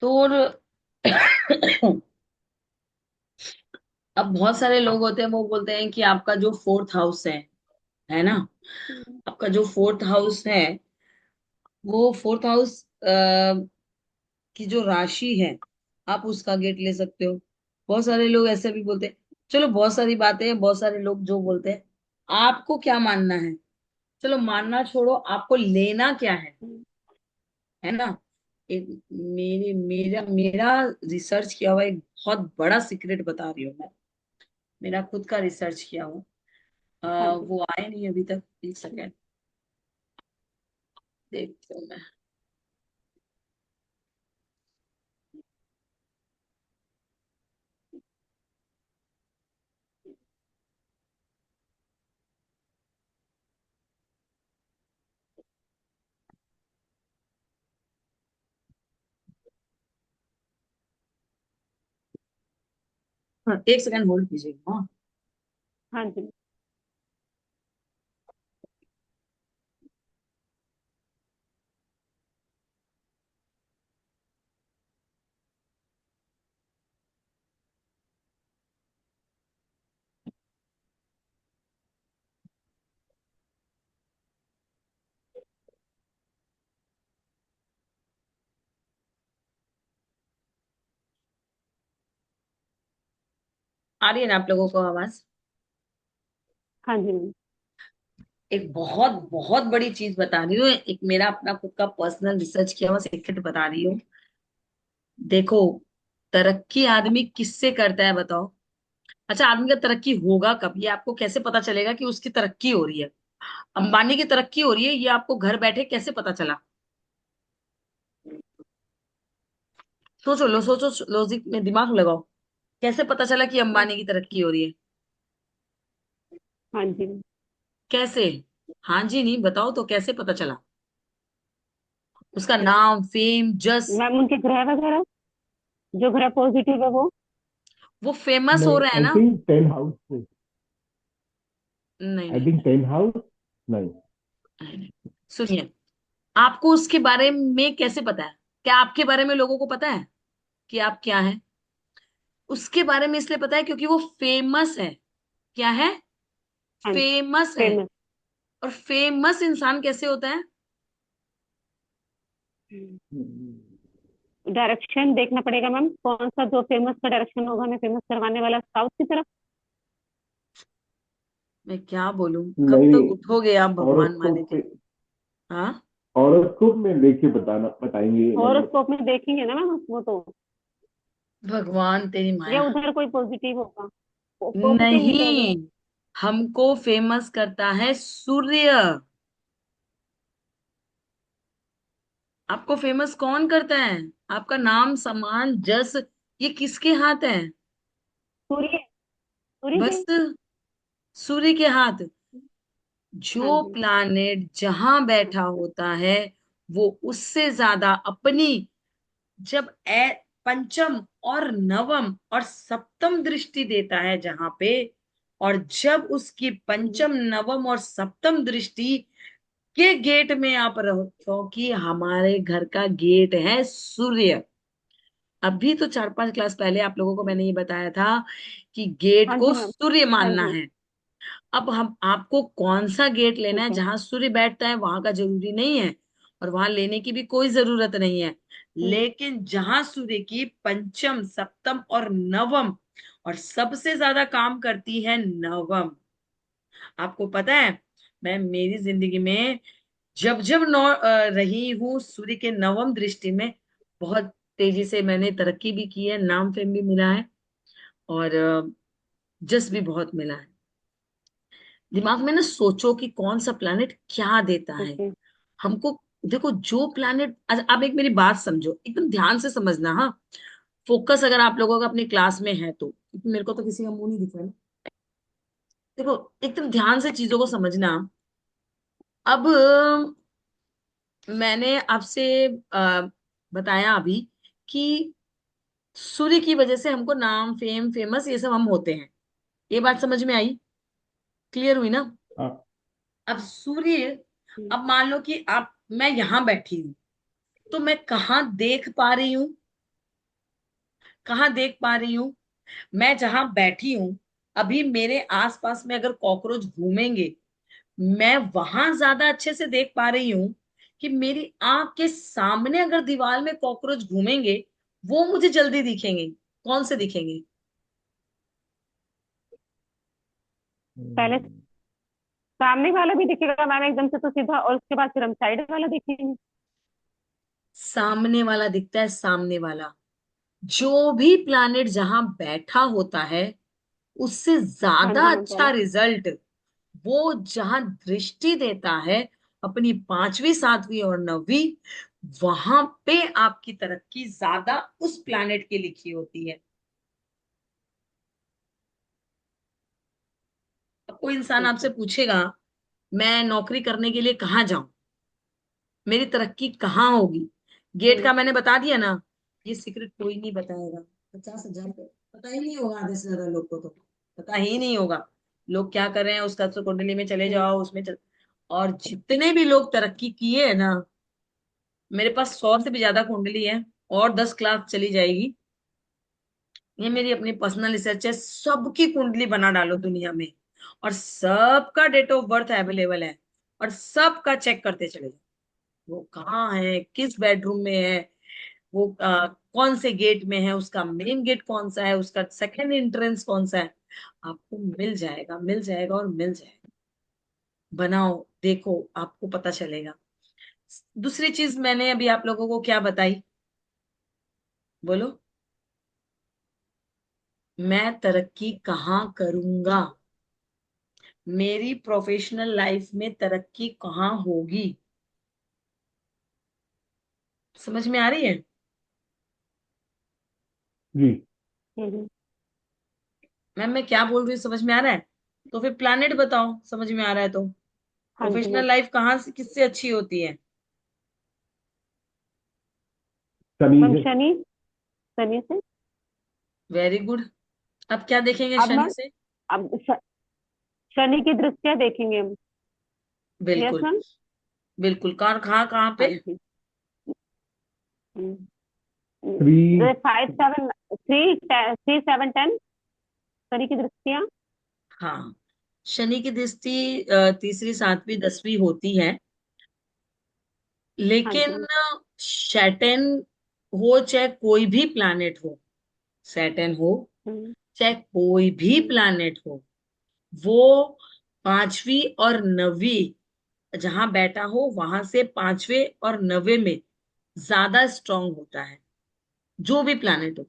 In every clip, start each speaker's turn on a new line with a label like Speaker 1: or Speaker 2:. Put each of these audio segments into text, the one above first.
Speaker 1: तो और अब बहुत सारे लोग होते हैं, वो बोलते हैं कि आपका जो फोर्थ हाउस है ना,
Speaker 2: हम्म,
Speaker 1: आपका जो फोर्थ हाउस है, वो फोर्थ हाउस की जो राशि है, आप उसका गेट ले सकते हो। बहुत सारे लोग ऐसे भी बोलते हैं। चलो, बहुत सारी बातें हैं, बहुत सारे लोग जो बोलते हैं। आपको क्या मानना है? चलो, मानना छोड़ो, आपको लेना क्या
Speaker 2: हम्म,
Speaker 1: है ना। एक मेरे मेरा मेरा रिसर्च किया हुआ एक बहुत बड़ा सीक्रेट बता रही हूँ मैं। मेरा खुद का रिसर्च किया हुआ।
Speaker 2: हाँ जी।
Speaker 1: वो आए नहीं अभी तक, एक सेकेंड देखती हूँ मैं। हाँ, एक सेकेंड होल्ड कीजिएगा। हाँ,
Speaker 2: हाँ जी।
Speaker 1: आ रही है ना आप लोगों को आवाज?
Speaker 2: हाँ जी मैम।
Speaker 1: एक बहुत बहुत बड़ी चीज बता रही हूँ, एक मेरा अपना खुद का पर्सनल रिसर्च किया हुआ सीक्रेट बता रही हूँ। देखो, तरक्की आदमी किससे करता है बताओ? अच्छा, आदमी का तरक्की होगा कब, ये आपको कैसे पता चलेगा कि उसकी तरक्की हो रही है? अंबानी की तरक्की हो रही है, ये आपको घर बैठे कैसे पता चला? सोचो लो, सोचो, लॉजिक में दिमाग लगाओ। कैसे पता चला कि अंबानी की तरक्की हो रही है?
Speaker 2: हाँ जी।
Speaker 1: कैसे? हाँ जी नहीं, बताओ तो कैसे पता चला? उसका नाम, फेम, जस।
Speaker 2: मैम उनके ग्रह वगैरह, जो ग्रह पॉजिटिव है वो।
Speaker 1: वो फेमस हो
Speaker 3: नहीं,
Speaker 1: रहा है
Speaker 3: आई
Speaker 1: ना।
Speaker 3: थिंक 10 हाउस से।
Speaker 1: नहीं
Speaker 3: आई
Speaker 1: नहीं
Speaker 3: थिंक 10 हाउस। नहीं।
Speaker 1: नहीं नहीं। सुनिए, आपको उसके बारे में कैसे पता है? क्या आपके बारे में लोगों को पता है कि आप क्या हैं? उसके बारे में इसलिए पता है क्योंकि वो फेमस है। क्या है?
Speaker 2: हाँ जी।
Speaker 1: फेमस है।
Speaker 2: फेमस।
Speaker 1: और फेमस इंसान कैसे होता है?
Speaker 2: डायरेक्शन देखना पड़ेगा मैम, कौन सा जो फेमस का डायरेक्शन होगा हमें फेमस करवाने वाला, साउथ की तरफ।
Speaker 1: मैं क्या बोलूं, कब
Speaker 3: नहीं,
Speaker 1: तक उठोगे आप भगवान माने
Speaker 3: हॉरोस्कोप
Speaker 1: के?
Speaker 3: पे।
Speaker 1: हाँ।
Speaker 3: हॉरोस्कोप में देख के बताएंगे मतलब।
Speaker 2: हॉरोस्कोप में देखेंगे ना मैम वो तो,
Speaker 1: भगवान तेरी
Speaker 2: या
Speaker 1: माया।
Speaker 2: उधर कोई पॉजिटिव होगा, पॉजिटिव लिखोगे।
Speaker 1: नहीं, हमको फेमस करता है सूर्य। आपको फेमस कौन करता है? आपका नाम, सम्मान, जस, ये किसके हाथ है?
Speaker 2: सूर्य। सूर्य
Speaker 1: बस,
Speaker 2: देव।
Speaker 1: सूर्य के हाथ।
Speaker 2: हाँ
Speaker 1: जो
Speaker 2: जी।
Speaker 1: प्लानेट जहां बैठा होता है, वो उससे ज्यादा अपनी, जब पंचम और नवम और सप्तम दृष्टि देता है जहां पे, और जब उसकी
Speaker 2: हम्म,
Speaker 1: पंचम, नवम और सप्तम दृष्टि के गेट में आप रहो, क्योंकि हमारे घर का गेट है सूर्य। अभी तो 4-5 क्लास पहले आप लोगों को मैंने ये बताया था कि गेट
Speaker 2: हाँ जी
Speaker 1: को
Speaker 2: मैम।
Speaker 1: सूर्य
Speaker 2: हाँ
Speaker 1: मानना
Speaker 2: जी।
Speaker 1: है। अब हम आपको कौन सा गेट लेना
Speaker 2: ठीक
Speaker 1: है,
Speaker 2: है।
Speaker 1: जहां सूर्य बैठता है वहां का जरूरी नहीं है, और वहां लेने की भी कोई जरूरत नहीं है।
Speaker 2: हम्म,
Speaker 1: लेकिन जहां सूर्य की पंचम, सप्तम और नवम, और सबसे ज्यादा काम करती है नवम। आपको पता है, मैं मेरी जिंदगी में जब जब रही हूँ सूर्य के नवम दृष्टि में, बहुत तेजी से मैंने तरक्की भी की है, नाम फेम भी मिला है, और जस भी बहुत मिला है। दिमाग में ना सोचो कि कौन सा प्लैनेट क्या देता है
Speaker 2: ओके।
Speaker 1: हमको। देखो, जो प्लैनेट, आप एक मेरी बात समझो, एकदम ध्यान से समझना, हाँ। फोकस अगर आप लोगों का अपनी क्लास में है तो, क्योंकि मेरे को तो किसी का मुंह नहीं दिख रहा है। देखो, एकदम ध्यान से चीजों को समझना। अब मैंने आपसे बताया अभी कि सूर्य की वजह से हमको नाम, फेम, फेमस, ये सब हम होते हैं। ये बात समझ में आई? क्लियर हुई ना?
Speaker 3: हाँ।
Speaker 1: अब सूर्य,
Speaker 2: हम्म,
Speaker 1: अब मान लो कि आप, मैं यहां बैठी हूं, तो मैं कहाँ देख पा रही हूँ? कहाँ देख पा रही हूँ? मैं जहां बैठी हूं, अभी मेरे आसपास में अगर कॉकरोच घूमेंगे, मैं वहां ज्यादा अच्छे से देख पा रही हूँ कि मेरी आंख के सामने अगर दीवार में कॉकरोच घूमेंगे, वो मुझे जल्दी दिखेंगे। कौन से दिखेंगे?
Speaker 2: पहले सामने वाला भी दिखेगा मैम एकदम से तो सीधा, और उसके बाद फिर हम साइड वाला देखेंगे।
Speaker 1: सामने वाला दिखता है, सामने वाला। जो भी प्लैनेट जहां बैठा होता है, उससे
Speaker 2: हाँ
Speaker 1: ज्यादा
Speaker 2: जी मैम
Speaker 1: अच्छा
Speaker 2: पहले।
Speaker 1: रिजल्ट वो जहां दृष्टि देता है, अपनी पांचवी, सातवीं और नौवीं, वहां पे आपकी तरक्की ज्यादा उस प्लैनेट की लिखी होती है। अब कोई इंसान
Speaker 2: ठीक
Speaker 1: आपसे
Speaker 2: है।
Speaker 1: पूछेगा, मैं नौकरी करने के लिए कहाँ जाऊं, मेरी तरक्की कहाँ होगी? गेट
Speaker 2: हम्म।
Speaker 1: का मैंने बता दिया ना। ये सीक्रेट कोई नहीं बताएगा। 50,000 पे पता ही नहीं होगा, आधे से ज्यादा लोग को तो पता ही नहीं होगा। लोग क्या कर रहे हैं, उसका तो कुंडली में चले
Speaker 2: हम्म।
Speaker 1: जाओ, उसमें चल। और जितने भी लोग तरक्की किए हैं ना, मेरे पास 100 से भी ज्यादा कुंडली है, और 10 क्लास चली जाएगी। ये मेरी अपनी पर्सनल रिसर्च है। सबकी कुंडली बना डालो दुनिया में, और सबका डेट ऑफ बर्थ अवेलेबल है, और सबका चेक करते चले जाओ। वो कहाँ है, किस बेडरूम में है, वो कौन से गेट में है, उसका मेन गेट कौन सा है, उसका सेकंड एंट्रेंस कौन सा है। आपको मिल जाएगा, मिल जाएगा और मिल जाएगा। बनाओ, देखो, आपको पता चलेगा। दूसरी चीज मैंने अभी आप लोगों को क्या बताई, बोलो? मैं तरक्की कहाँ करूंगा, मेरी प्रोफेशनल लाइफ में तरक्की कहाँ होगी। समझ में आ रही है?
Speaker 3: जी।
Speaker 2: हम्म।
Speaker 1: मैम मैं क्या बोल रही हूँ, समझ में आ रहा है? तो फिर प्लैनेट बताओ, समझ में आ रहा है तो।
Speaker 2: हाँ जी
Speaker 1: प्रोफेशनल
Speaker 2: मैम।
Speaker 1: लाइफ कहाँ से किससे अच्छी होती है?
Speaker 3: शनि
Speaker 2: मैम
Speaker 3: से।
Speaker 2: शनि, शनि से।
Speaker 1: Very good. अब क्या देखेंगे
Speaker 2: अब
Speaker 1: शनि
Speaker 2: मैम,
Speaker 1: से?
Speaker 2: अब शनि की दृष्टियां देखेंगे हम। यस
Speaker 1: बिल्कुल।
Speaker 2: मैम।
Speaker 1: बिल्कुल, कहाँ कहाँ कहाँ
Speaker 2: हाँ
Speaker 1: पे?
Speaker 2: जी।
Speaker 3: 3।
Speaker 2: 5 7 3 3 7 10 शनि की दृष्टियां।
Speaker 1: हाँ, शनि की दृष्टि तीसरी, सातवीं, 10वीं होती है।
Speaker 2: हाँ
Speaker 1: लेकिन
Speaker 2: जी।
Speaker 1: सैटर्न हो चाहे कोई भी प्लैनेट हो, सैटर्न हो
Speaker 2: हम्म।
Speaker 1: चाहे कोई भी
Speaker 2: हम्म।
Speaker 1: प्लैनेट हो, वो पांचवी और नवीं जहां बैठा हो, वहां से पांचवे और नवे में ज्यादा स्ट्रांग होता है, जो भी प्लैनेट हो।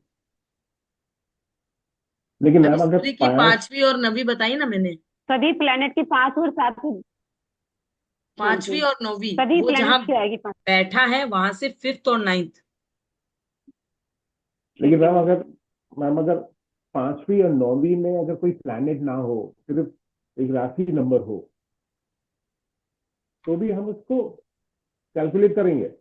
Speaker 3: लेकिन
Speaker 1: अभी
Speaker 3: मैम अगर
Speaker 1: सूर्य की
Speaker 3: 5।
Speaker 1: पांचवी और नवी बताई ना मैंने।
Speaker 2: सभी प्लेनेट की 5 और 7। हाँ
Speaker 1: पांचवी
Speaker 2: जी।
Speaker 1: और नौवीं,
Speaker 2: सभी
Speaker 1: वो जहां
Speaker 2: प्लेनेट की आएगी 5।
Speaker 1: बैठा है वहां से फिफ्थ और नाइन्थ।
Speaker 3: लेकिन
Speaker 2: ठीक है
Speaker 3: मैम
Speaker 2: मैम।
Speaker 3: अगर, मैम अगर 5वीं और 9वीं में अगर कोई प्लैनेट ना हो, सिर्फ एक राशि नंबर हो, तो भी हम उसको कैलकुलेट करेंगे।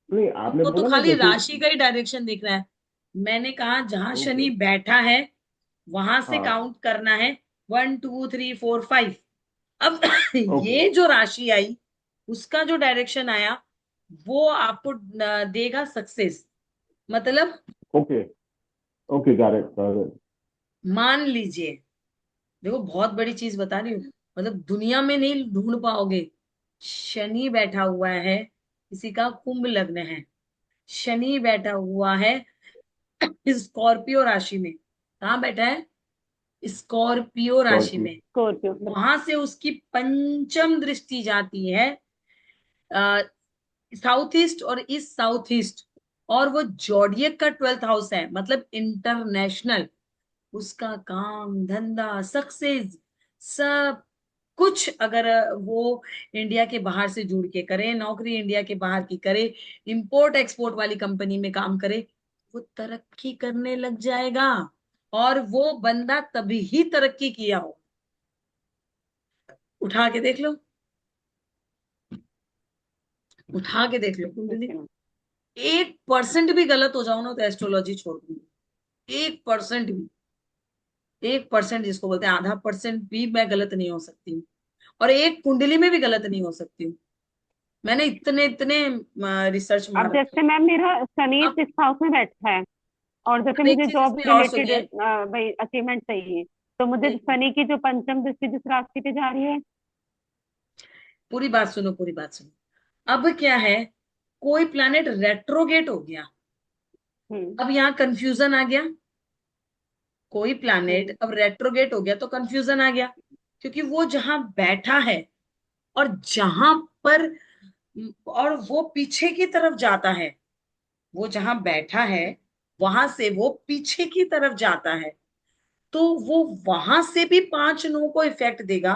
Speaker 3: नहीं, आपने
Speaker 1: वो तो
Speaker 3: बोला ना
Speaker 1: खाली
Speaker 3: जैसे।
Speaker 1: राशि का ही डायरेक्शन दिख रहा है। मैंने कहा जहां
Speaker 3: ओके।
Speaker 1: शनि बैठा है, वहां से
Speaker 3: हाँ।
Speaker 1: काउंट करना है, 1 2 3 4 5। अब
Speaker 3: ओके।
Speaker 1: ये जो राशि आई, उसका जो डायरेक्शन आया, वो आपको देगा सक्सेस। मतलब
Speaker 3: ओके। Okay, got it.
Speaker 1: मान लीजिए, देखो बहुत बड़ी चीज बता रही हूँ, मतलब दुनिया में नहीं ढूंढ पाओगे। शनि बैठा हुआ है, किसी का कुंभ लग्न है, शनि बैठा हुआ है स्कॉर्पियो राशि में। कहाँ बैठा है? स्कॉर्पियो राशि
Speaker 3: स्कॉर्पियो।
Speaker 1: में।
Speaker 2: स्कॉर्पियो।
Speaker 1: वहां से उसकी पंचम दृष्टि जाती है साउथ ईस्ट और ईस्ट साउथ ईस्ट, और वो जोडियक का 12th हाउस है, मतलब इंटरनेशनल। उसका काम धंधा सक्सेस सब कुछ, अगर वो इंडिया के बाहर से जुड़ के करे, नौकरी इंडिया के बाहर की करे, इंपोर्ट एक्सपोर्ट वाली कंपनी में काम करे, वो तरक्की करने लग जाएगा। और वो बंदा तभी ही तरक्की किया हो। उठा के देख लो, उठा के देख लो कुंडली।
Speaker 2: Okay ma'am.
Speaker 1: 1% भी गलत हो जाओ ना, तो एस्ट्रोलॉजी छोड़ दूंगी। 1% भी, 1% जिसको बोलते हैं, ½ % भी मैं गलत नहीं हो सकती हूँ, और एक कुंडली में भी गलत नहीं हो सकती हूँ। मैंने इतने इतने रिसर्च
Speaker 2: अब
Speaker 1: मार रखे
Speaker 2: जैसे
Speaker 1: हैं।
Speaker 2: मैम मेरा शनि
Speaker 1: अब
Speaker 2: 6 हाउस में बैठा है, और जैसे
Speaker 1: अब एक
Speaker 2: मुझे
Speaker 1: चीज
Speaker 2: जॉब
Speaker 1: इसमें और
Speaker 2: रिलेटेड
Speaker 1: सुनिए।
Speaker 2: भाई अचीवमेंट चाहिए, तो मुझे
Speaker 1: देखिए,
Speaker 2: शनि की जो पंचम दृष्टि जिस राशि पे जा रही है।
Speaker 1: पूरी बात सुनो, पूरी बात सुनो। अब क्या है, कोई प्लैनेट रेट्रोगेट हो गया,
Speaker 2: हम्म।
Speaker 1: अब यहाँ कंफ्यूजन आ गया। कोई प्लैनेट
Speaker 2: हम्म।
Speaker 1: अब रेट्रोगेट हो गया तो कंफ्यूजन आ गया, क्योंकि वो जहां बैठा है और जहां पर, और वो पीछे की तरफ जाता है, वो जहां बैठा है वहां से वो पीछे की तरफ जाता है, तो वो वहां से भी 5 9 को इफेक्ट देगा,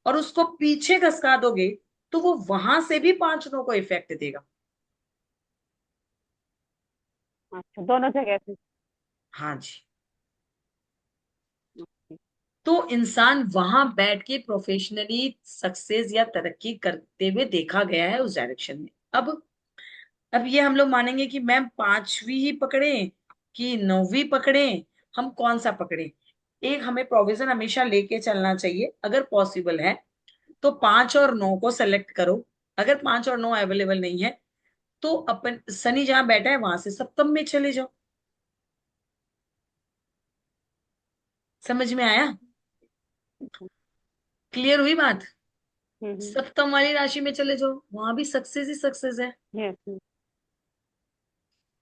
Speaker 1: और उसको पीछे खसका दोगे तो वो वहां से भी 5 9 को इफेक्ट देगा।
Speaker 2: अच्छा, दोनों जगह से।
Speaker 1: हाँ जी।
Speaker 2: ओके।
Speaker 1: तो इंसान वहां बैठ के प्रोफेशनली सक्सेस या तरक्की करते हुए देखा गया है उस डायरेक्शन में। अब ये हम लोग मानेंगे कि मैम 5वीं ही पकड़े कि 9वीं पकड़े, हम कौन सा पकड़े? एक हमें प्रोविजन हमेशा लेके चलना चाहिए, अगर पॉसिबल है तो 5 और 9 को सेलेक्ट करो। अगर 5 और 9 अवेलेबल नहीं है तो अपन शनि जहां बैठा है वहां से सप्तम में चले जाओ। समझ में आया? क्लियर हुई बात?
Speaker 2: हम्म।
Speaker 1: सप्तम वाली राशि में चले जाओ, वहां भी सक्सेस ही सक्सेस है।
Speaker 2: यस।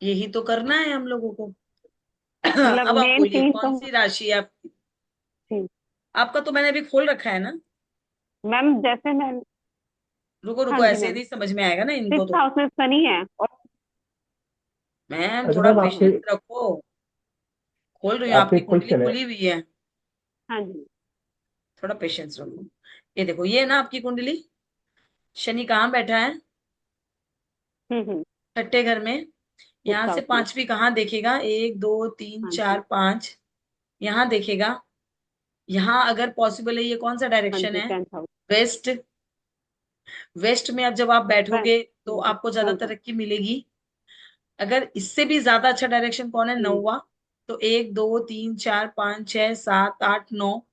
Speaker 1: यही तो करना है हम लोगों को।
Speaker 2: मतलब
Speaker 1: अब आप
Speaker 2: मेन
Speaker 1: बोलिए
Speaker 2: चीज
Speaker 1: कौन
Speaker 2: तो
Speaker 1: सी राशि है आपकी?
Speaker 2: थी।
Speaker 1: आपका तो मैंने अभी खोल रखा है ना।
Speaker 2: मैम जैसे मैं।
Speaker 1: रुको
Speaker 2: हाँ
Speaker 1: रुको,
Speaker 2: जी
Speaker 1: ऐसे
Speaker 2: मैम।
Speaker 1: नहीं समझ में आएगा ना इनको
Speaker 2: 6
Speaker 1: तो।
Speaker 2: हाउस में शनि है और।
Speaker 1: मैम
Speaker 3: अच्छा
Speaker 1: थोड़ा
Speaker 3: मैम, आपसे
Speaker 1: पेशेंस रखो। खोल रही हूँ,
Speaker 3: आपसे
Speaker 1: आपकी
Speaker 3: एक
Speaker 1: कुंडली
Speaker 3: क्वेश्चन है।
Speaker 1: खुली हुई है।
Speaker 2: हाँ जी।
Speaker 1: थोड़ा पेशेंस रखो। ये देखो, ये ना आपकी कुंडली, शनि कहाँ बैठा है?
Speaker 2: हम्म।
Speaker 1: छठे घर में।
Speaker 2: 6
Speaker 1: यहाँ से
Speaker 2: हाउस में।
Speaker 1: 5वीं कहाँ देखेगा? 1 2 3
Speaker 2: हाँ जी।
Speaker 1: 4 5, यहाँ देखेगा। यहाँ अगर पॉसिबल है, ये कौन सा
Speaker 2: हाँ
Speaker 1: डायरेक्शन
Speaker 2: जी,
Speaker 1: है?
Speaker 2: 10th house.
Speaker 1: वेस्ट। वेस्ट में अब जब आप बैठोगे तो
Speaker 2: हम्म।
Speaker 1: आपको ज्यादा
Speaker 2: 10th हाउस।
Speaker 1: तरक्की मिलेगी। अगर इससे भी ज्यादा अच्छा डायरेक्शन कौन है?
Speaker 2: हम्म।
Speaker 1: 9वां। तो 1 2 3 4 5 6 7 8 9,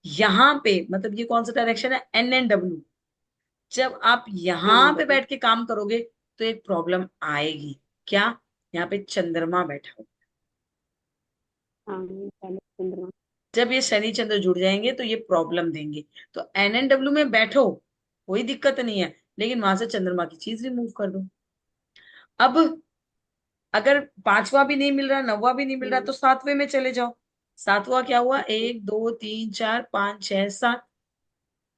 Speaker 1: यहाँ पे मतलब ये कौन सा डायरेक्शन है? NN W। जब आप यहाँ पे
Speaker 2: NW।
Speaker 1: बैठ के काम करोगे तो एक प्रॉब्लम आएगी। क्या? यहाँ पे चंद्रमा बैठा हो।
Speaker 2: हाँ, पहले चंद्रमा।
Speaker 1: जब ये शनि चंद्र जुड़ जाएंगे तो ये प्रॉब्लम देंगे। तो NN W में बैठो, कोई दिक्कत नहीं है, लेकिन वहां से चंद्रमा की चीज रिमूव कर दो। अब अगर 5वां भी नहीं मिल रहा, 9वां भी नहीं मिल रहा,
Speaker 2: हम्म।
Speaker 1: तो 7वें में चले जाओ। 7वां क्या हुआ?
Speaker 2: ओके।
Speaker 1: 1 2 3 4 5 6 7।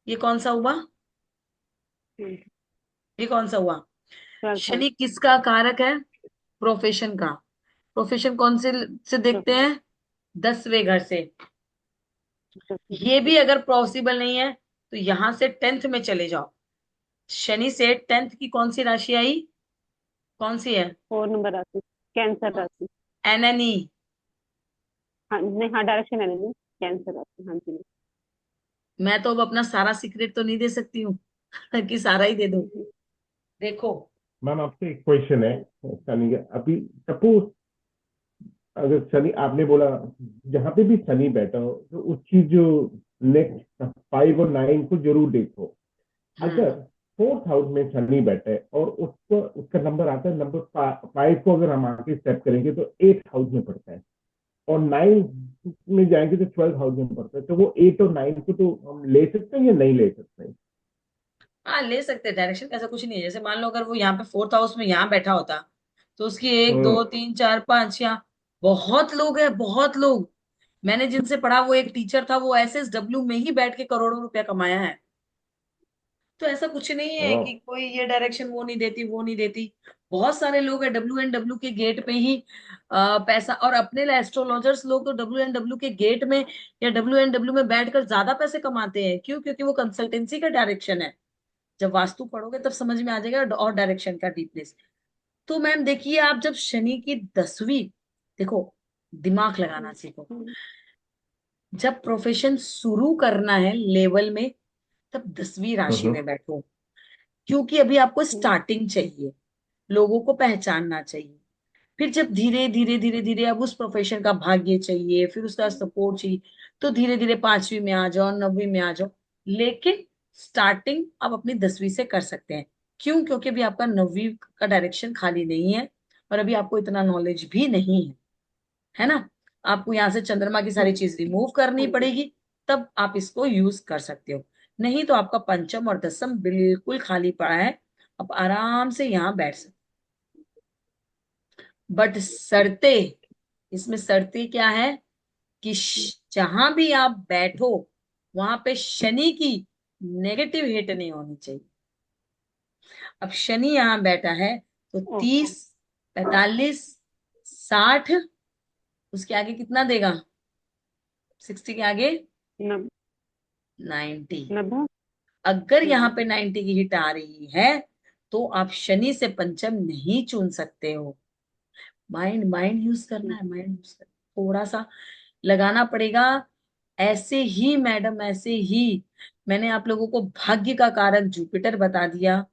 Speaker 1: ये कौन सा हुआ?
Speaker 2: हम्म।
Speaker 1: ये कौन सा हुआ?
Speaker 2: 12th house.
Speaker 1: शनि किसका कारक है? प्रोफेशन का। प्रोफेशन कौन से देखते हैं? 10वें घर से। ये भी अगर पॉसिबल नहीं है तो यहां से 10th में चले जाओ। शनि से 10th की कौन सी राशि आई? कौन सी है?
Speaker 2: 4 नंबर राशि। कैंसर राशि।
Speaker 1: NNE।
Speaker 2: हाँ नहीं, हाँ डायरेक्शन है नहीं। कैंसर राशि, हाँ जी।
Speaker 1: मैं तो अब अपना सारा सीक्रेट तो नहीं दे सकती हूँ कि सारा ही दे दो।
Speaker 2: हम्म।
Speaker 1: देखो।
Speaker 3: मैम आपसे एक क्वेश्चन है। शनि का अभी सपोज, अगर शनि आपने बोला जहां पे भी शनि बैठा हो तो उसकी जो नेक्स्ट 5 और 9 को जरूर देखो। अगर
Speaker 1: हम्म।
Speaker 3: 4th हाउस में शनि बैठा है और उसको उसका नंबर आता है नंबर 5 को अगर हम आगे स्टेप करेंगे तो 8th हाउस में पड़ता है, और 9 में जाएंगे तो 12th हाउस में पड़ता है। तो वो 8 और 9 को तो हम ले सकते हैं या नहीं ले सकते हैं?
Speaker 1: हाँ, ले सकते हैं। डायरेक्शन का ऐसा कुछ नहीं है। जैसे मान लो अगर वो यहाँ पे 4th हाउस में यहाँ बैठा होता तो उसकी 1 2 3 4 5 यहाँ बहुत लोग हैं, बहुत लोग। मैंने जिनसे पढ़ा, वो एक टीचर था, वो SSW में ही बैठ के करोड़ों रुपया कमाया है। तो ऐसा कुछ नहीं है
Speaker 3: हाँ।
Speaker 1: कि कोई ये डायरेक्शन वो नहीं देती, वो नहीं देती। बहुत सारे लोग हैं WNW के गेट पे ही पैसा, और अपने एस्ट्रोलॉजर्स लोग तो WNW के गेट में या WNW में बैठकर ज्यादा पैसे कमाते हैं। क्यों? क्योंकि वो कंसल्टेंसी का डायरेक्शन है। जब वास्तु पढ़ोगे तब समझ में आ जाएगा और डायरेक्शन का डीपनेस। तो मैम देखिए, आप जब शनि की 10वीं, देखो, दिमाग लगाना सीखो।
Speaker 2: हम्म।
Speaker 1: जब प्रोफेशन शुरू करना है लेवल में, तब 10वीं राशि
Speaker 3: हम्म।
Speaker 1: में बैठो, क्योंकि अभी आपको
Speaker 2: हम्म।
Speaker 1: स्टार्टिंग चाहिए, लोगों को पहचानना चाहिए। फिर जब धीरे धीरे धीरे धीरे अब उस प्रोफेशन का भाग्य चाहिए, फिर उसका सपोर्ट चाहिए, तो धीरे धीरे 5वीं में आ जाओ, 9वीं में आ जाओ। लेकिन स्टार्टिंग आप अपनी 10वीं से कर सकते हैं। क्यों? क्योंकि अभी आपका नौवीं का डायरेक्शन खाली नहीं है और अभी आपको इतना नॉलेज भी नहीं है ना। आपको यहाँ से चंद्रमा की सारी चीज रिमूव करनी
Speaker 2: हाँ जी।
Speaker 1: पड़ेगी, तब आप इसको यूज कर सकते हो। नहीं तो आपका पंचम और दसम बिल्कुल खाली पड़ा है, आप आराम से यहाँ बैठ सकते। बट शर्ते, इसमें शर्तें क्या है कि जहां भी आप बैठो वहां पे शनि की नेगेटिव हिट नहीं होनी चाहिए। अब शनि यहाँ बैठा है तो
Speaker 2: ओके।
Speaker 1: 30, 45, 60, उसके आगे कितना देगा? 60 के आगे
Speaker 2: नब
Speaker 1: 90।
Speaker 2: 90।
Speaker 1: अगर यहाँ पे 90 की हिट आ रही है तो आप शनि से पंचम नहीं चुन सकते हो। माइंड माइंड यूज करना है, माइंड यूज करना, थोड़ा सा लगाना पड़ेगा। ऐसे ही मैडम, ऐसे ही मैंने आप लोगों को भाग्य का कारक जुपिटर बता दिया,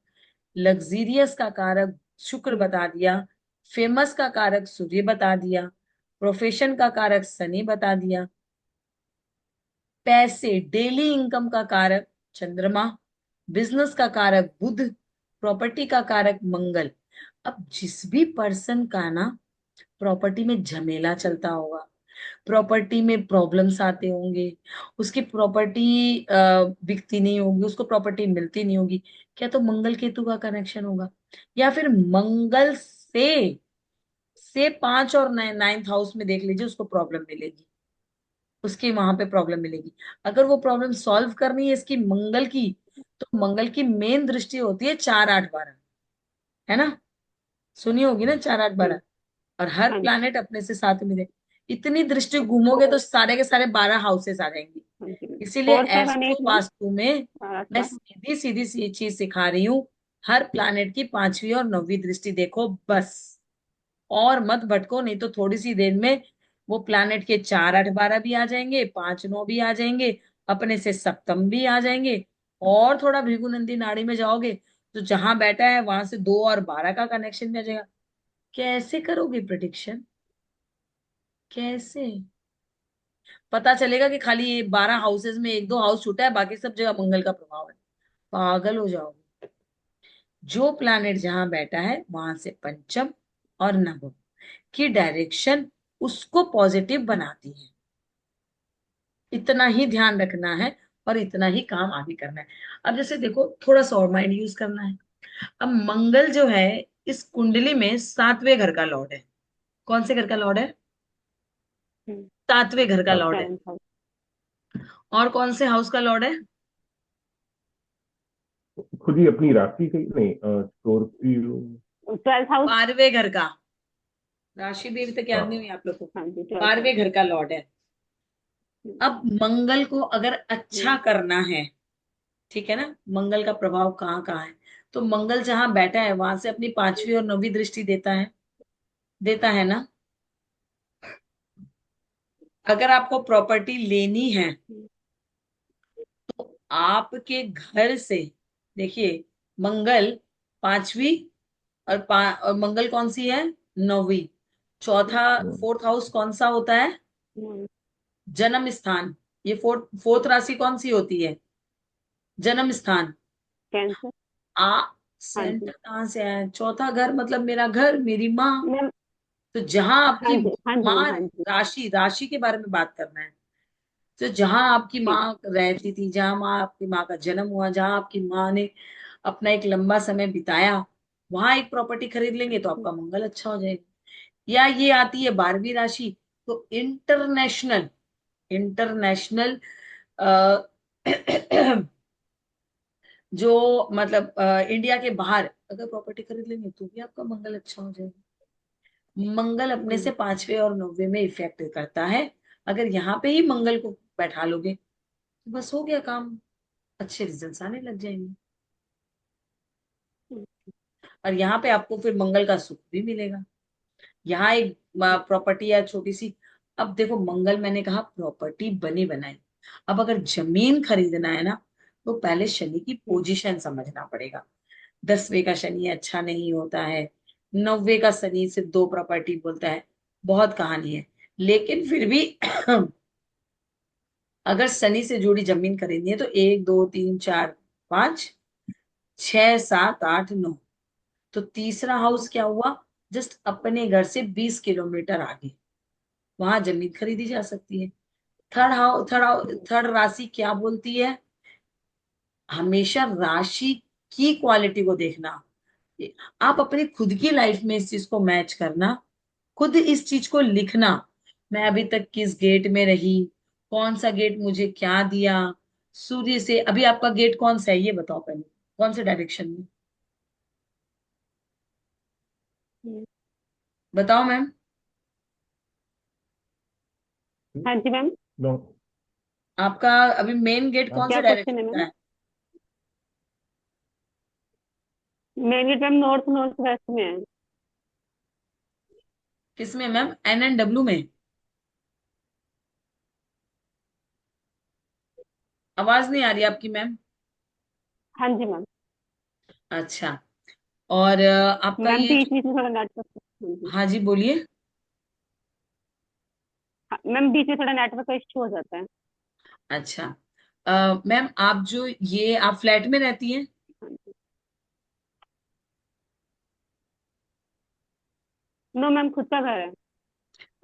Speaker 1: लग्जीरियस का कारक शुक्र बता दिया, फेमस का कारक सूर्य बता दिया, प्रोफेशन का कारक शनि बता दिया, पैसे डेली इनकम का कारक चंद्रमा, बिजनेस का कारक बुध, प्रॉपर्टी का कारक मंगल। अब जिस भी पर्सन का ना प्रॉपर्टी में झमेला चलता होगा, प्रॉपर्टी में प्रॉब्लम्स आते होंगे, उसकी प्रॉपर्टी बिकती नहीं होगी, उसको प्रॉपर्टी मिलती नहीं होगी, क्या तो मंगल केतु का कनेक्शन होगा? या फिर मंगल से 5 और 9th हाउस में देख लीजिए, उसको प्रॉब्लम मिलेगी, उसकी वहां पे प्रॉब्लम मिलेगी। अगर वो प्रॉब्लम सॉल्व करनी है इसकी मंगल की, तो मंगल की मेन दृष्टि होती है 4, 8, 12, है ना? सुनी होगी ना 4, 8, 12। और हर
Speaker 2: हाँ जी।
Speaker 1: प्लैनेट अपने से साथ में दे, इतनी दृष्टि घूमोगे तो सारे के सारे 12 हाउसेस आ जाएंगी।
Speaker 2: हाँ जी।
Speaker 1: इसीलिए
Speaker 2: 4, 7, 8,
Speaker 1: एस्ट्रो
Speaker 2: 9।
Speaker 1: वास्तु में मैं सीधी सीधी सी चीज सिखा रही हूँ, हर प्लैनेट की 5वीं और 9वीं दृष्टि देखो बस, और मत भटको, नहीं तो थोड़ी सी देर में वो प्लैनेट के 4, 8, 12 भी आ जाएंगे, 5, 9 भी आ जाएंगे, अपने से सप्तम भी आ जाएंगे। और थोड़ा भृगुनंदी नाड़ी में जाओगे तो जहां बैठा है वहां से 2 और 12 का कनेक्शन भी आ जाएगा। कैसे करोगे प्रिडिक्शन? कैसे पता चलेगा कि खाली ये 12 हाउसेस में 1, 2 हाउस छूटा है, बाकी सब जगह मंगल का प्रभाव है? पागल हो जाओगे। जो प्लैनेट जहां बैठा है वहां से पंचम और नवम की डायरेक्शन उसको पॉजिटिव बनाती है। इतना ही ध्यान रखना है और इतना ही काम आगे करना है। अब जैसे देखो, थोड़ा सा और माइंड यूज करना है। अब मंगल जो है इस कुंडली में 7वें घर का लॉर्ड है। कौन से घर का लॉर्ड है? 7वें घर का लॉर्ड है।
Speaker 2: 7th house.
Speaker 1: और कौन से हाउस का लॉर्ड है?
Speaker 3: खुद ही अपनी राशि कही नहीं, स्कॉर्पियो।
Speaker 2: 12th house.
Speaker 1: 12वें घर का, राशि देवी तक याद नहीं हुई
Speaker 3: हाँ।
Speaker 1: आप लोग को?
Speaker 2: हाँ जी, 12th हाउस।
Speaker 1: 12वें घर का लॉर्ड है। अब मंगल को अगर अच्छा करना है, ठीक है ना, मंगल का प्रभाव कहाँ कहाँ है, तो मंगल जहां बैठा है वहां से अपनी 5वीं और 9वीं दृष्टि देता है, देता है ना। अगर आपको प्रॉपर्टी लेनी है तो आपके घर से, देखिए, मंगल 5वीं और मंगल कौन सी है? 9वीं। चौथा, 4th हाउस कौन सा होता है? जन्म स्थान। ये फोर्थ राशि कौन सी होती है? जन्म स्थान।
Speaker 2: कैंसर।
Speaker 1: आ
Speaker 2: हाँ जी
Speaker 1: सेंटर कहाँ से आया? चौथा घर मतलब मेरा घर, मेरी माँ।
Speaker 2: मैम।
Speaker 1: तो जहां
Speaker 2: हाँ
Speaker 1: आपकी
Speaker 2: जी, हाँ जी
Speaker 1: माँ,
Speaker 2: मैम, हाँ जी।
Speaker 1: राशि राशि के बारे में बात करना है, तो जहां आपकी
Speaker 2: ठीक।
Speaker 1: माँ रहती थी, जहां आपकी माँ का जन्म हुआ, जहां आपकी माँ ने अपना एक लंबा समय बिताया, वहां एक प्रॉपर्टी खरीद लेंगे तो आपका मंगल अच्छा हो जाएगा। या ये आती है 12वीं राशि, तो इंटरनेशनल, इंटरनेशनल जो मतलब इंडिया के बाहर अगर प्रॉपर्टी खरीद लेंगे तो भी आपका मंगल अच्छा हो जाएगा। मंगल अपने से 5वें और 9वें में इफेक्ट करता है। अगर यहाँ पे ही मंगल को बैठा लोगे तो बस हो गया काम, अच्छे रिजल्ट्स आने लग जाएंगे। और यहाँ पे आपको फिर मंगल का सुख भी मिलेगा। यहाँ एक प्रॉपर्टी है छोटी सी। अब देखो, मंगल मैंने कहा प्रॉपर्टी बनी बनाई। अब अगर जमीन खरीदना है ना, तो पहले शनि की पोजीशन समझना पड़ेगा। 10वें का शनि अच्छा नहीं होता है, 9वें का शनि सिर्फ 2 प्रॉपर्टी बोलता है, बहुत कहानी है। लेकिन फिर भी अगर शनि से जुड़ी जमीन खरीदनी है तो 1, 2, 3, 4, 5, 6 7 8 9। तो तीसरा हाउस क्या हुआ? जस्ट अपने घर से 20 किलोमीटर आगे, वहां जमीन खरीदी जा सकती है। थर्ड राशि क्या बोलती है? हमेशा राशि की क्वालिटी को देखना। आप अपनी खुद की लाइफ में इस चीज को मैच करना, खुद इस चीज को लिखना। मैं अभी तक किस गेट में रही, कौन सा गेट मुझे क्या दिया। सूर्य से अभी आपका गेट कौन सा है ये बताओ पहले, कौन से डायरेक्शन में?
Speaker 2: हम्म,
Speaker 1: बताओ मैम।
Speaker 2: हाँ जी मैम।
Speaker 3: नो।
Speaker 1: आपका अभी मेन गेट कौन
Speaker 2: क्या
Speaker 1: से
Speaker 2: क्वेश्चन है
Speaker 1: डायरेक्शन का
Speaker 2: मैम?
Speaker 1: है?
Speaker 2: Main gate ma'am north north west में है।
Speaker 1: किसमें मैम, NN W में? आवाज नहीं आ रही आपकी मैम।
Speaker 2: हाँ जी मैम।
Speaker 1: अच्छा। और आपका
Speaker 2: मैम
Speaker 1: ये
Speaker 2: बीच
Speaker 1: जो,
Speaker 2: बीच में थोड़ा नेटवर्क, हाँ जी।
Speaker 1: हाँ जी बोलिए।
Speaker 2: हाँ, मैम बीच में थोड़ा नेटवर्क का इश्यू हो जाता है।
Speaker 1: अच्छा। मैम आप जो ये आप फ्लैट में रहती हैं?
Speaker 2: हाँ जी। नो मैम, खुद का घर है।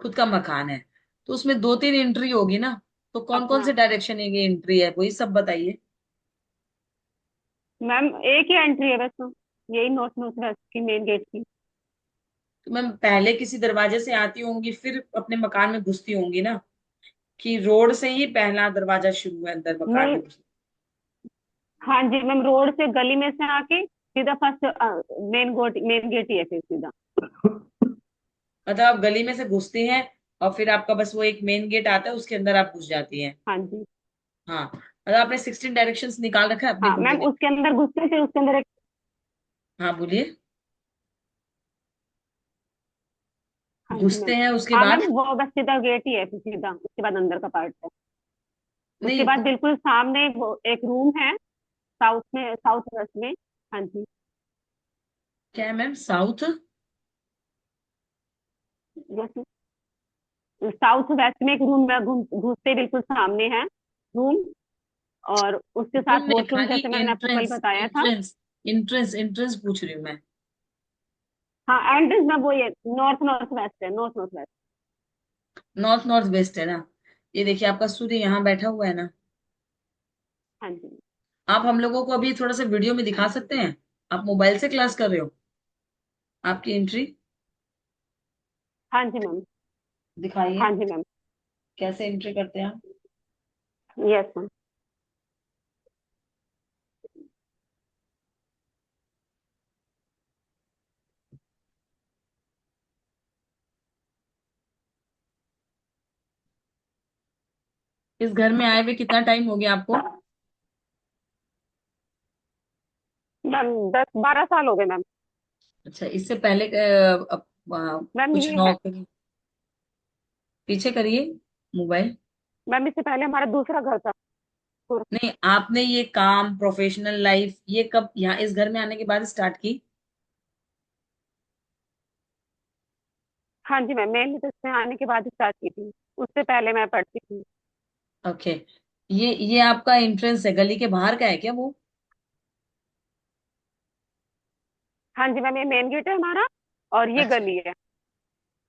Speaker 1: खुद का मकान है, तो उसमें 2 3 एंट्री होगी ना, तो कौन कौन
Speaker 2: अपना।
Speaker 1: से डायरेक्शन है ये एंट्री है, वही सब बताइए।
Speaker 2: मैम एक ही एंट्री है बस, तो यही नॉर्थ नॉर्थ वेस्ट की मेन गेट की।
Speaker 1: तो मैम पहले किसी दरवाजे से आती होंगी, फिर अपने मकान में घुसती होंगी ना, कि रोड से ही पहला दरवाजा शुरू है अंदर मकान
Speaker 2: नहीं।
Speaker 1: में घुसना?
Speaker 2: हाँ जी मैम, रोड से गली में से आके सीधा फर्स्ट मेन गेट ही है फिर सीधा।
Speaker 1: मतलब आप गली में से घुसते हैं, और फिर आपका बस वो एक मेन गेट आता है, उसके अंदर आप घुस जाती हैं।
Speaker 2: हाँ जी।
Speaker 1: हाँ, मतलब आपने 16 डायरेक्शंस निकाल रखा है अपनी
Speaker 2: हाँ मैम,
Speaker 1: कुंडली में?
Speaker 2: उसके अंदर घुसते फिर उसके अंदर एक।
Speaker 1: हाँ बोलिए।
Speaker 2: हाँ जी मैम।
Speaker 1: घुसते हैं उसके
Speaker 2: हाँ मैम,
Speaker 1: बाद?
Speaker 2: वो बस सीधा गेट ही है फिर सीधा, उसके बाद अंदर का पार्ट है। उसके
Speaker 1: नहीं,
Speaker 2: बाद बिल्कुल सामने वो एक रूम है, साउथ में, साउथ वेस्ट में। हाँ जी।
Speaker 1: क्या है मैम, साउथ?
Speaker 2: जैसे साउथ वेस्ट में एक रूम है, घुसते बिल्कुल सामने है रूम। और उसके
Speaker 1: रूम
Speaker 2: साथ
Speaker 1: नहीं,
Speaker 2: वॉशरूम,
Speaker 1: खाली
Speaker 2: जैसे मैंने आपको कल
Speaker 1: एंट्रेंस
Speaker 2: बताया था।
Speaker 1: एंट्रेंस एंट्रेंस एंट्रेंस पूछ रही हूँ मैं।
Speaker 2: हाँ एंट्रेंस में वो ये नॉर्थ नॉर्थ वेस्ट है, north north waste.
Speaker 1: North north waste है ना? ये देखिए आपका सूर्य यहाँ बैठा हुआ है ना।
Speaker 2: हाँ जी।
Speaker 1: आप हम लोगों को अभी थोड़ा सा वीडियो में
Speaker 2: हाँ
Speaker 1: दिखा
Speaker 2: जी।
Speaker 1: सकते हैं? आप मोबाइल से क्लास कर रहे हो? आपकी एंट्री
Speaker 2: हाँ जी मैम।
Speaker 1: दिखाइए,
Speaker 2: हाँ जी मैम।
Speaker 1: कैसे एंट्री करते हैं आप?
Speaker 2: Yes ma'am.
Speaker 1: इस घर में आए हुए कितना टाइम हो गया आपको?
Speaker 2: मैम 10 12 साल हो गए मैम।
Speaker 1: अच्छा, इससे पहले
Speaker 2: मैम
Speaker 1: कुछ
Speaker 2: ये है।
Speaker 1: नौकरी? पीछे करिए मोबाइल।
Speaker 2: मैम इससे पहले हमारा दूसरा घर था।
Speaker 1: नहीं, आपने ये काम, प्रोफेशनल लाइफ ये कब यहाँ इस घर में आने के बाद स्टार्ट की?
Speaker 2: हाँ जी मैम, मैंने तो इसमें आने के बाद स्टार्ट की थी। उससे पहले मैं पढ़ती थी।
Speaker 1: ओके। ये आपका एंट्रेंस है, गली के बाहर का है क्या वो?
Speaker 2: हाँ जी मैम, ये मेन गेट है हमारा, और ये
Speaker 1: अच्छा
Speaker 2: गली है।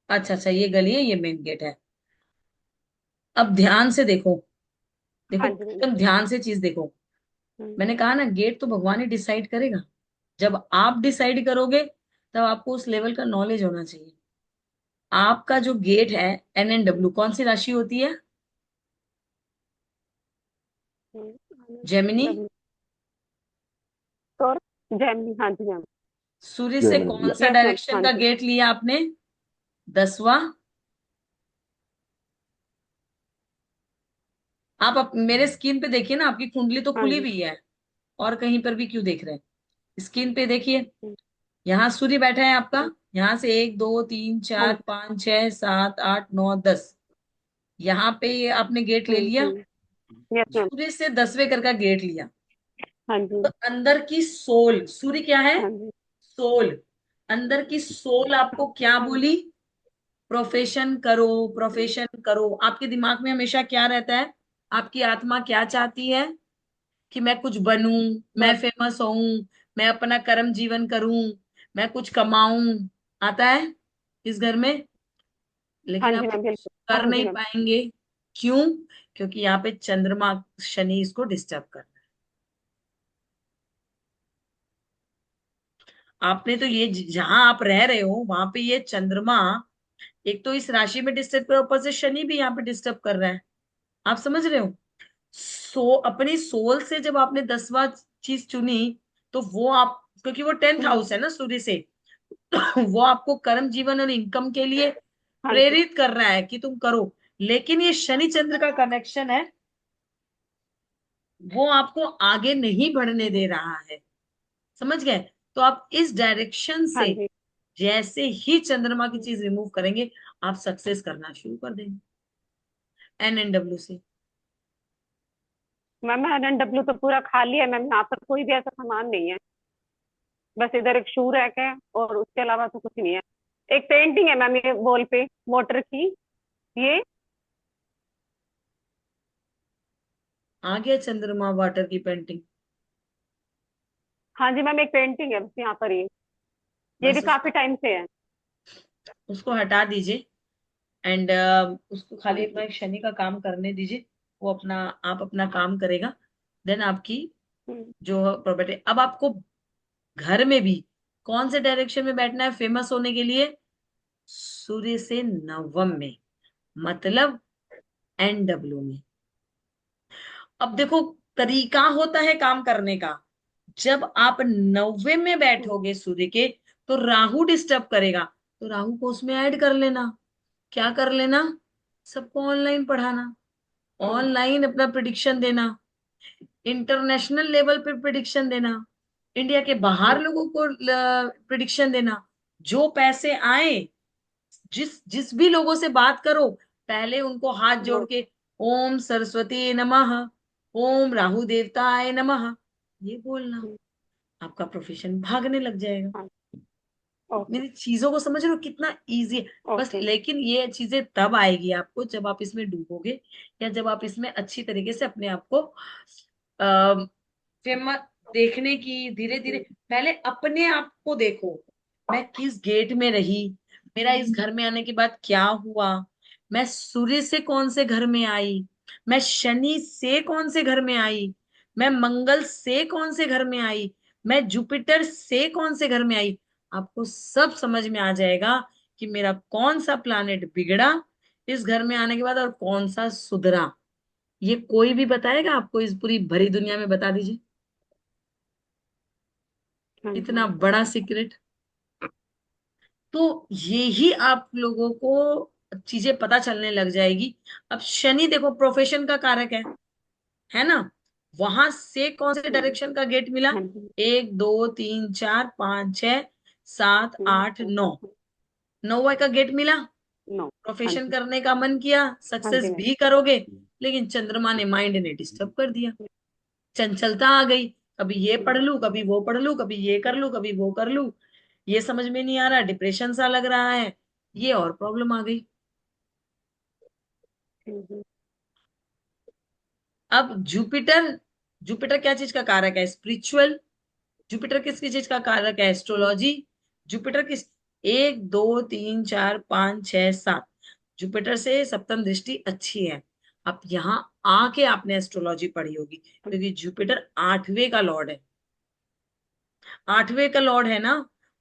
Speaker 1: अच्छा अच्छा, ये गली है, ये मेन गेट है। अब ध्यान से देखो, देखो
Speaker 2: हाँ जी मैम।
Speaker 1: एकदम ध्यान से चीज देखो।
Speaker 2: हम्म,
Speaker 1: मैंने कहा ना, गेट तो भगवान ही डिसाइड करेगा। जब आप डिसाइड करोगे, तब आपको उस लेवल का नॉलेज होना चाहिए। आपका जो गेट है, NN W कौन सी राशि होती है? जेमिनी।
Speaker 2: डब्ल्यू। और जैमिनी, हाँ जी मैम।
Speaker 1: सूर्य से
Speaker 3: जेमिनी
Speaker 1: कौन
Speaker 3: या।
Speaker 1: सा
Speaker 2: यस मैम,
Speaker 1: डायरेक्शन
Speaker 2: हाँ
Speaker 1: का
Speaker 2: जी।
Speaker 1: गेट लिया आपने? 10वां। आप मेरे स्क्रीन पे देखिए ना, आपकी कुंडली तो
Speaker 2: हाँ
Speaker 1: खुली
Speaker 2: जी।
Speaker 1: हुई है, और कहीं पर भी क्यों देख रहे हैं? स्क्रीन पे देखिए,
Speaker 2: हम्म,
Speaker 1: यहाँ सूर्य बैठा है आपका।
Speaker 2: हम्म,
Speaker 1: यहाँ से 1 2 3
Speaker 2: हाँ
Speaker 1: 4
Speaker 2: जी।
Speaker 1: 5 6 7 8 9 10, यहाँ पे आपने गेट ले लिया।
Speaker 2: Yes ma'am.
Speaker 1: सूर्य से 10वें घर का गेट लिया,
Speaker 2: हाँ
Speaker 1: तो
Speaker 2: जी।
Speaker 1: अंदर की सोल, सूर्य क्या है?
Speaker 2: हाँ जी।
Speaker 1: सोल। अंदर की सोल आपको क्या
Speaker 2: हाँ
Speaker 1: बोली? प्रोफेशन करो, प्रोफेशन करो। आपके दिमाग में हमेशा क्या रहता है? आपकी आत्मा क्या चाहती है? कि मैं कुछ बनूं, मैं
Speaker 2: बस।
Speaker 1: फेमस होऊं, मैं अपना कर्म जीवन करूं, मैं कुछ कमाऊं, आता है इस घर में।
Speaker 2: हाँ
Speaker 1: लेकिन
Speaker 2: जी
Speaker 1: आप
Speaker 2: मैम,
Speaker 1: कुछ
Speaker 2: बिल्कुल।
Speaker 1: कर
Speaker 2: हाँ जी
Speaker 1: नहीं
Speaker 2: मैम।
Speaker 1: पाएंगे। क्यों? क्योंकि यहाँ पे चंद्रमा, शनि इसको डिस्टर्ब कर रहा है। आपने तो ये जहां आप रह रहे हो वहां पे ये चंद्रमा एक तो इस राशि में डिस्टर्ब कर, ऊपर से शनि भी यहाँ पे डिस्टर्ब कर रहा है। आप समझ रहे हो? अपनी सोल से जब आपने 10वां चीज चुनी, तो वो आप, क्योंकि वो 10th
Speaker 2: हम्म।
Speaker 1: हाउस है ना सूर्य से, वो आपको कर्म जीवन और इनकम के लिए
Speaker 2: हाँ जी।
Speaker 1: प्रेरित कर रहा है कि तुम करो। लेकिन ये शनि चंद्र का कनेक्शन है, वो आपको आगे नहीं बढ़ने दे रहा है। समझ गए? तो आप इस डायरेक्शन
Speaker 2: हाँ
Speaker 1: से
Speaker 2: जी
Speaker 1: जैसे ही चंद्रमा की चीज रिमूव करेंगे, आप सक्सेस करना शुरू कर देंगे। NNW से।
Speaker 2: मैम, NNW तो पूरा खाली है मैम, यहाँ पर कोई भी ऐसा सामान नहीं है। बस इधर एक शू रैक है और उसके अलावा तो कुछ नहीं है। एक पेंटिंग है मैम, ये वॉल पे वाटर की, ये।
Speaker 1: आ गया चंद्रमा वाटर की पेंटिंग।
Speaker 2: हाँ जी मैम, एक पेंटिंग है बस यहाँ पर ये भी
Speaker 1: बस
Speaker 2: काफी टाइम से है।
Speaker 1: उसको हटा दीजिए। एंड उसको
Speaker 2: हाँ
Speaker 1: खाली अपना
Speaker 2: जी।
Speaker 1: एक शनि का काम करने दीजिए। वो अपना, आप अपना काम करेगा। देन आपकी
Speaker 2: हम्म।
Speaker 1: जो प्रॉपर्टी, अब आपको घर में भी कौन से डायरेक्शन में बैठना है फेमस होने के लिए? सूर्य से नवम में, मतलब NW में। अब देखो, तरीका होता है काम करने का। जब आप 90 में
Speaker 2: हम्म।
Speaker 1: बैठोगे सूर्य के, तो राहु डिस्टर्ब करेगा। तो राहु को उसमें ऐड कर लेना। क्या कर लेना? सबको ऑनलाइन पढ़ाना,
Speaker 2: हाँ जी।
Speaker 1: ऑनलाइन अपना प्रिडिक्शन देना, इंटरनेशनल लेवल पे प्रिडिक्शन देना, इंडिया के बाहर
Speaker 2: हम्म।
Speaker 1: लोगों को प्रिडिक्शन देना। जो पैसे आए, जिस जिस भी लोगों से बात करो, पहले उनको हाथ जोड़
Speaker 2: वो।
Speaker 1: के ओम सरस्वती नमः, ओम राहु देवताय नमः, ये बोलना।
Speaker 2: हम्म।
Speaker 1: आपका प्रोफेशन भागने लग जाएगा।
Speaker 2: हाँ। ओके।
Speaker 1: मेरी चीजों को समझ रहे हो कितना इजी है? बस
Speaker 2: ओके।
Speaker 1: लेकिन ये चीजें तब आएगी आपको जब आप इसमें डूबोगे, या जब आप इसमें अच्छी तरीके से अपने आप को फेमस देखने की, धीरे धीरे
Speaker 2: हम्म।
Speaker 1: पहले अपने आप को देखो। मैं किस गेट में रही, मेरा इस घर में आने के बाद क्या हुआ, मैं सूर्य से कौन से घर में आई, मैं शनि से कौन से घर में आई, मैं मंगल से कौन से घर में आई, मैं जुपिटर से कौन से घर में आई। आपको सब समझ में आ जाएगा कि मेरा कौन सा प्लानेट बिगड़ा इस घर में आने के बाद और कौन सा सुधरा। ये कोई भी बताएगा आपको इस पूरी भरी दुनिया में? बता दीजिए।
Speaker 2: हाँ
Speaker 1: इतना
Speaker 2: जी।
Speaker 1: बड़ा सीक्रेट। तो ये ही आप लोगों को चीजें पता चलने लग जाएगी। अब शनि देखो प्रोफेशन का कारक है ना? वहां से कौन से
Speaker 2: हम्म।
Speaker 1: डायरेक्शन का गेट मिला?
Speaker 2: हाँ जी।
Speaker 1: 1 2 3 4 5 6 7 8
Speaker 2: हम्म।
Speaker 1: 9, 9वां का गेट मिला।
Speaker 2: नो। हाँ
Speaker 1: प्रोफेशन
Speaker 2: जी।
Speaker 1: करने का मन किया,
Speaker 2: हाँ
Speaker 1: सक्सेस
Speaker 2: जी मैम।
Speaker 1: भी करोगे। लेकिन चंद्रमा ने, माइंड ने डिस्टर्ब कर दिया, चंचलता आ गई। कभी ये पढ़
Speaker 2: हम्म।
Speaker 1: लूं, कभी वो पढ़ लूं, कभी ये कर लूं, कभी वो कर लूं, ये समझ में नहीं आ रहा, डिप्रेशन सा लग रहा है, ये और प्रॉब्लम आ गई।
Speaker 2: हम्म।
Speaker 1: अब जुपिटर, जुपिटर क्या चीज का कारक है? स्पिरिचुअल। जुपिटर किसकी चीज का कारक है?
Speaker 2: हम्म।
Speaker 1: एस्ट्रोलॉजी। जुपिटर किस, 1 2 3 4 5 6 7, जुपिटर से सप्तम दृष्टि अच्छी है। अब यहाँ आके आपने एस्ट्रोलॉजी पढ़ी होगी, क्योंकि जुपिटर 8वें का लॉर्ड है। 8वें का लॉर्ड है ना,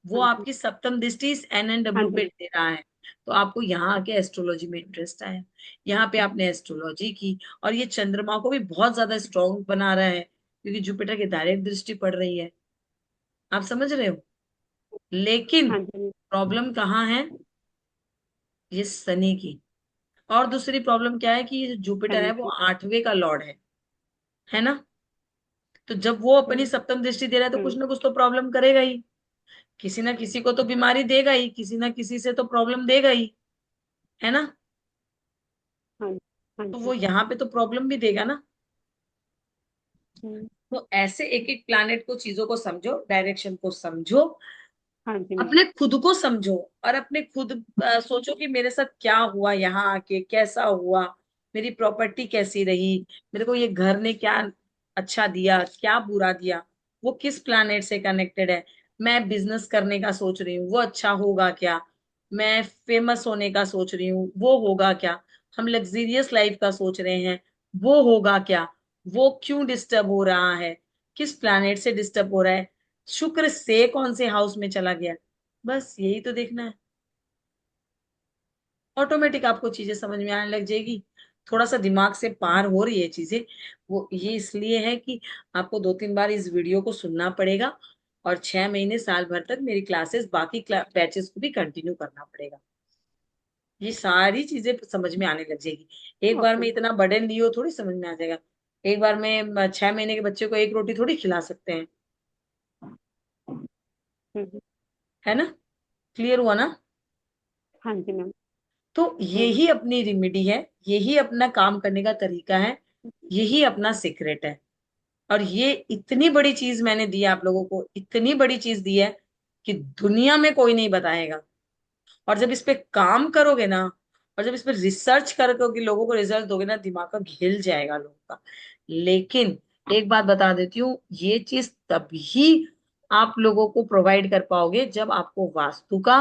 Speaker 1: वो
Speaker 2: हाँ जी।
Speaker 1: आपकी सप्तम दृष्टि इस
Speaker 2: हाँ
Speaker 1: NNW पे
Speaker 2: जी।
Speaker 1: दे रहा है। तो आपको यहाँ आके एस्ट्रोलॉजी में इंटरेस्ट आया, यहाँ पे आपने एस्ट्रोलॉजी की, और ये चंद्रमा को भी बहुत ज्यादा स्ट्रांग बना रहा है, क्योंकि जुपिटर की डायरेक्ट दृष्टि पड़ रही है। आप समझ रहे हो? लेकिन
Speaker 2: हाँ जी।
Speaker 1: प्रॉब्लम कहाँ है? ये शनि की। और दूसरी प्रॉब्लम क्या है कि ये जो
Speaker 2: हाँ
Speaker 1: जुपिटर है वो
Speaker 2: जी।
Speaker 1: 8वें का लॉर्ड है ना? तो जब वो अपनी
Speaker 2: हम्म।
Speaker 1: सप्तम दृष्टि दे रहा है, तो कुछ
Speaker 2: हम्म।
Speaker 1: ना कुछ तो प्रॉब्लम करेगा ही। किसी ना किसी को तो बीमारी देगा ही, किसी ना किसी से तो प्रॉब्लम देगा ही, है ना?
Speaker 2: हाँ। हाँ
Speaker 1: तो
Speaker 2: जी।
Speaker 1: वो यहाँ पे तो प्रॉब्लम भी देगा ना।
Speaker 2: हम्म।
Speaker 1: तो ऐसे एक एक प्लैनेट को, चीजों को समझो, डायरेक्शन को समझो,
Speaker 2: हाँ जी मैम।
Speaker 1: अपने खुद को समझो, और अपने खुद सोचो कि मेरे साथ क्या हुआ, यहाँ आके कैसा हुआ, मेरी प्रॉपर्टी कैसी रही, मेरे को ये घर ने क्या अच्छा दिया, क्या बुरा दिया, वो किस प्लैनेट से कनेक्टेड है। मैं बिजनेस करने का सोच रही हूँ, वो अच्छा होगा क्या। मैं फेमस होने का सोच रही हूँ, वो होगा क्या। हम लग्जीरियस लाइफ का सोच रहे हैं, वो होगा क्या। वो क्यों डिस्टर्ब हो रहा है, किस प्लैनेट से डिस्टर्ब हो रहा है, शुक्र से कौन से हाउस में चला गया। बस यही तो देखना है। ऑटोमेटिक आपको चीजें समझ में आने लग जाएगी। थोड़ा सा दिमाग से पार हो रही है चीजें। वो ये इसलिए है कि आपको 2-3 बार इस वीडियो को सुनना पड़ेगा, और 6 महीने साल भर तक मेरी क्लासेस बाकी बैचेस को भी कंटिन्यू करना पड़ेगा। ये सारी चीजें समझ में आने लग जाएगी। एक बार
Speaker 2: ओके।
Speaker 1: में इतना बर्डन लियो थोड़ी समझ में आ जाएगा। एक बार में 6 महीने के बच्चे को एक रोटी थोड़ी खिला सकते हैं।
Speaker 2: हम्म,
Speaker 1: है ना। क्लियर हुआ ना।
Speaker 2: हाँ जी मैम।
Speaker 1: तो यही अपनी रेमेडी है, यही अपना काम करने का तरीका है, यही अपना सीक्रेट है। और ये इतनी बड़ी चीज मैंने दी है आप लोगों को, इतनी बड़ी चीज दी है कि दुनिया में कोई नहीं बताएगा। और जब इस पे काम करोगे ना, और जब इस पे रिसर्च करके लोगों को रिजल्ट दोगे ना, दिमाग का हिल जाएगा लोगों का। लेकिन एक बात बता देती हूँ, ये चीज तभी आप लोगों को प्रोवाइड कर पाओगे जब आपको वास्तु का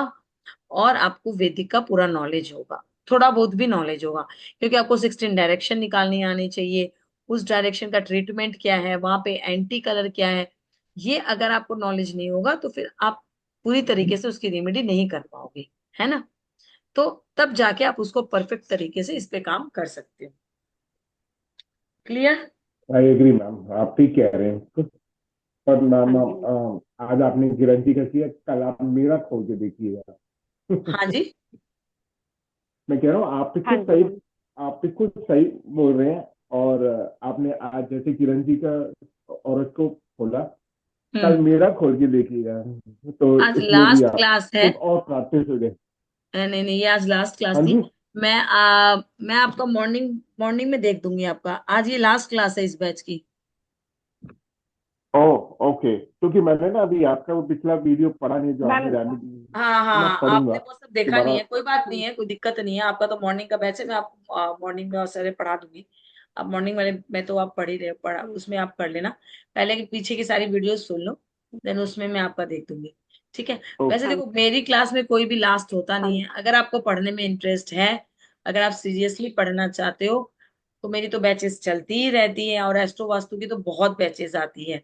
Speaker 1: और आपको वैदिक का पूरा नॉलेज होगा, थोड़ा बहुत भी नॉलेज होगा। क्योंकि आपको 16 डायरेक्शन निकालनी आनी चाहिए, उस डायरेक्शन का ट्रीटमेंट क्या है, वहां पे एंटी कलर क्या है। ये अगर आपको नॉलेज नहीं होगा तो फिर आप पूरी तरीके से उसकी रेमेडी नहीं कर पाओगे। है ना। तो तब जाके आप उसको परफेक्ट तरीके से इस पे काम कर सकते हो। क्लियर।
Speaker 3: आई एग्री मैम, आप ठीक कह रहे हैं। पर
Speaker 2: हाँ
Speaker 3: मैम,
Speaker 2: जी।
Speaker 3: आज आपने गारंटी का किया, कल आप मेरा खोल के देखिएगा।
Speaker 1: हाँ जी।
Speaker 3: मैं कह रहा हूँ आप
Speaker 2: हाँ
Speaker 3: बिल्कुल
Speaker 2: जी
Speaker 3: सही,
Speaker 2: मैम।
Speaker 3: आप बिल्कुल सही बोल रहे हैं। और आपने आज जैसे किरण जी का औरत को खोला, कल
Speaker 1: हम्म।
Speaker 3: मेरा खोल के देखिएगा, तो
Speaker 1: आज
Speaker 3: इसमें भी
Speaker 1: लास्ट
Speaker 3: आप
Speaker 1: क्लास है।
Speaker 3: कुछ और प्रैक्टिस हो जाए।
Speaker 1: नहीं नहीं, ये आज लास्ट क्लास
Speaker 3: हाँ
Speaker 1: थी।
Speaker 3: जी।
Speaker 1: मैं आपका मॉर्निंग मॉर्निंग में देख दूंगी आपका। आज ये लास्ट क्लास है इस बैच की।
Speaker 3: ओह ओके, क्योंकि मैंने ना अभी आपका वो पिछला वीडियो पढ़ा नहीं जो आपने
Speaker 2: मैम।
Speaker 3: रेमेडी दी,
Speaker 1: हाँ
Speaker 3: तो मैं
Speaker 1: हाँ,
Speaker 3: पढ़ूंगा
Speaker 1: आपने वो सब देखा नहीं
Speaker 3: दोबारा।
Speaker 1: है, कोई बात नहीं है, कोई दिक्कत नहीं है। आपका तो मॉर्निंग का बैच है, मैं आपको मॉर्निंग में और सारे पढ़ा दूंगी। आप मॉर्निंग वाले में तो आप पढ़ ही रहे हो, पढ़ा उसमें आप पढ़ लेना। पहले के पीछे की सारी वीडियोस सुन लो, देन उसमें मैं आपका देख दूंगी। ठीक है। वैसे
Speaker 2: हाँ
Speaker 1: देखो, मेरी क्लास में कोई भी लास्ट होता
Speaker 2: हाँ
Speaker 1: नहीं है। अगर आपको पढ़ने में इंटरेस्ट है, अगर आप सीरियसली पढ़ना चाहते हो, तो मेरी तो बैचेस चलती ही रहती है। और एस्ट्रो वास्तु की तो बहुत बैचेस आती है।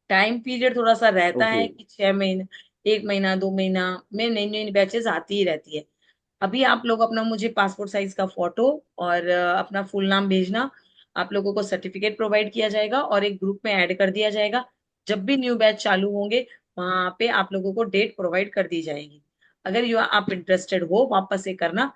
Speaker 1: टाइम पीरियड थोड़ा सा रहता
Speaker 3: ओके।
Speaker 1: है कि 6 महीने, 1 महीना 2 महीना में नई नई बैचेस आती ही रहती है। अभी आप लोग अपना मुझे पासपोर्ट साइज का फोटो और अपना फुल नाम भेजना। आप लोगों को सर्टिफिकेट प्रोवाइड किया जाएगा और एक ग्रुप में ऐड कर दिया जाएगा। जब भी न्यू बैच चालू होंगे, वहां पे आप लोगों को डेट प्रोवाइड कर दी जाएगी। अगर यू आप इंटरेस्टेड हो वापस से करना,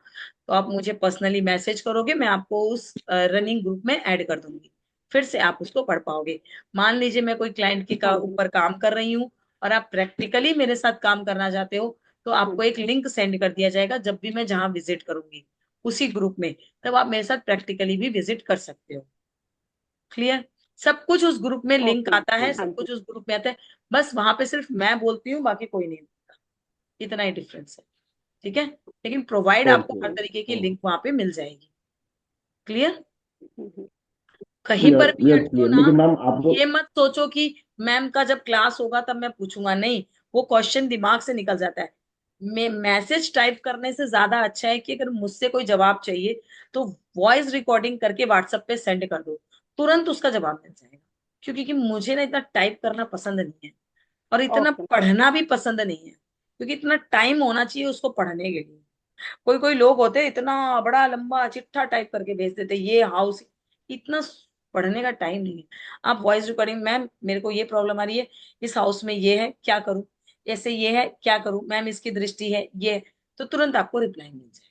Speaker 1: तो आप मुझे पर्सनली मैसेज करोगे, मैं आपको उस रनिंग ग्रुप में ऐड कर दूंगी। फिर से आप उसको पढ़ पाओगे। मान लीजिए मैं कोई क्लाइंट के
Speaker 2: हाँ जी।
Speaker 1: ऊपर काम कर रही हूँ, और आप प्रैक्टिकली मेरे साथ काम करना चाहते हो, तो आपको एक लिंक सेंड कर दिया जाएगा। जब भी मैं जहां विजिट करूंगी उसी ग्रुप में, तब आप मेरे साथ प्रैक्टिकली भी विजिट कर सकते हो। क्लियर। सब कुछ उस ग्रुप में लिंक
Speaker 2: ओके।
Speaker 1: आता है,
Speaker 2: हाँ
Speaker 1: सब
Speaker 2: जी।
Speaker 1: कुछ उस ग्रुप में आता है। बस वहां पे सिर्फ मैं बोलती हूँ, बाकी कोई नहीं बोलता। इतना ही डिफरेंस है। ठीक है। लेकिन प्रोवाइड आपको
Speaker 3: ओके।
Speaker 1: हर तरीके की लिंक वहां पे मिल जाएगी। क्लियर।
Speaker 2: हम्म,
Speaker 1: कहीं पर
Speaker 3: क्लियर,
Speaker 1: भी
Speaker 3: यस
Speaker 1: अटको
Speaker 3: क्लियर,
Speaker 1: ना।
Speaker 3: लेकिन मैम आपको।
Speaker 1: ये मत सोचो कि मैम का जब क्लास होगा तब मैं पूछूंगा, नहीं। वो क्वेश्चन दिमाग से निकल जाता है। मैं मैसेज टाइप करने से ज्यादा अच्छा है कि अगर मुझसे कोई जवाब चाहिए, तो वॉइस रिकॉर्डिंग करके व्हाट्सएप पे सेंड कर दो, तुरंत उसका जवाब मिल जाएगा। क्योंकि कि मुझे ना इतना टाइप करना पसंद नहीं है, और इतना
Speaker 2: ओके।
Speaker 1: पढ़ना भी पसंद नहीं है। क्योंकि इतना टाइम होना चाहिए उसको पढ़ने के लिए। कोई कोई लोग होते हैं, इतना बड़ा लंबा चिट्ठा टाइप करके भेज देते, ये हाउस। इतना पढ़ने का टाइम नहीं है। आप वॉइस रिकॉर्डिंग, मैम मेरे को ये प्रॉब्लम आ रही है, इस हाउस में ये है क्या करूं, ऐसे ये है क्या करूं मैम, इसकी दृष्टि है ये। तो तुरंत आपको रिप्लाई मिल जाए।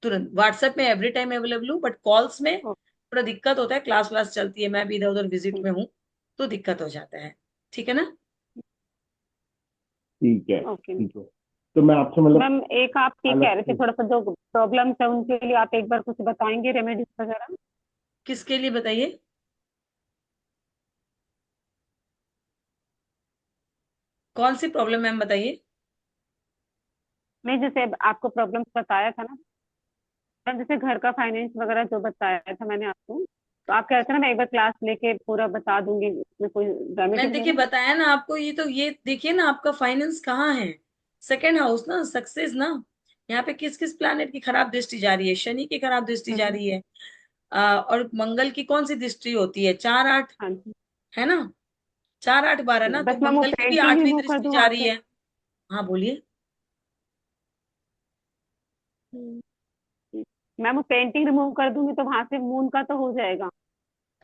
Speaker 1: तुरंत व्हाट्सएप में एवरी टाइम अवेलेबल हूँ, बट कॉल्स में थोड़ा दिक्कत होता है, क्लास व्लास चलती है, मैं भी इधर उधर विजिट में हूँ, तो दिक्कत हो जाता है। ठीक है ना।
Speaker 3: ठीक है,
Speaker 2: ओके।
Speaker 3: ठीक है। तो मैं आपसे मतलब
Speaker 2: मैम एक आप ये कह
Speaker 3: अलग
Speaker 2: रहे थे
Speaker 3: से।
Speaker 2: थोड़ा सा जो प्रॉब्लम्स है उनके लिए आप एक बार कुछ बताएंगे रेमेडीज वगैरह।
Speaker 1: किसके लिए बताइए। कौन सी प्रॉब्लम मैम बताइए।
Speaker 2: नहीं जैसे अब आपको प्रॉब्लम्स बताया था ना मैम, जैसे घर का फाइनेंस वगैरह जो बताया था मैंने आपको, तो आप कह रहे थे ना, मैं एक बार क्लास लेके पूरा बता दूंगी, इसमें कोई रेमेडी
Speaker 1: मैं देखिए
Speaker 2: वगैरह?
Speaker 1: बताया ना आपको, ये तो ये देखिए ना, आपका फाइनेंस कहाँ है? सेकंड हाउस ना, सक्सेस ना। यहाँ पे किस किस प्लैनेट की खराब दृष्टि जा रही है? शनि की खराब दृष्टि जा
Speaker 2: हम्म।
Speaker 1: रही है। और मंगल की कौन सी दृष्टि होती है? 4 8,
Speaker 2: हाँ जी।
Speaker 1: है ना? 4 8 12 ना, तो
Speaker 2: बस मैम वो
Speaker 1: मंगल की भी
Speaker 2: पेंटिंग
Speaker 1: 8वीं
Speaker 2: रिमूव कर
Speaker 1: दृष्टि
Speaker 2: दूं
Speaker 1: जा
Speaker 2: वहां
Speaker 1: रही
Speaker 2: से?
Speaker 1: है। हाँ बोलिए।
Speaker 2: हम्म। मैम वो पेंटिंग रिमूव कर दूंगी तो वहां से मून का तो हो जाएगा,